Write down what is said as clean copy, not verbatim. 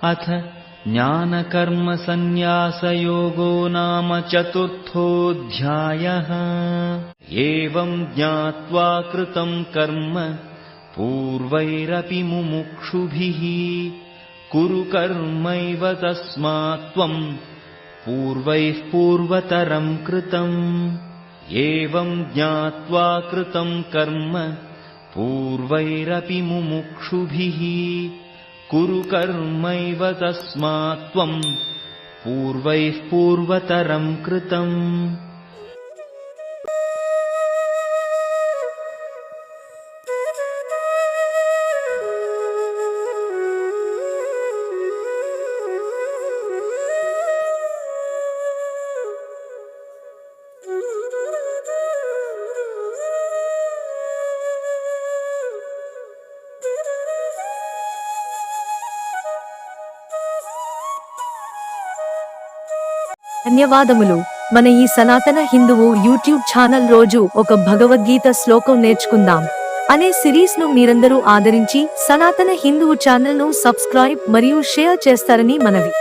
अथ ज्ञानकर्मसन्न्यासयोगो नाम चतुर्थोऽध्यायः। एवं ज्ञात्वा कृतं कर्म पूर्वैरपि मुमुक्षुभिः कुरु कर्मैव तस्मात् त्वं पूर्वैः पूर्वतरं कृतम्। एवं ज्ञात्वा कृतं कर्म पूर्वैरपि मुमुक्षुभिः कुरु कर्मैव तस्मात् त्वं पूर्वैः पूर्वतरं कृतम्। ధన్యవాదములు. మన ఈ సనాతన హిందువు యూట్యూబ్ ఛానల్ రోజు ఒక భగవద్గీత శ్లోకం నేర్చుకుందాం అనే సిరీస్ ను మీరందరూ ఆదరించి సనాతన హిందువు ఛానల్ ను సబ్స్క్రైబ్ మరియు షేర్ చేస్తారని మనవి.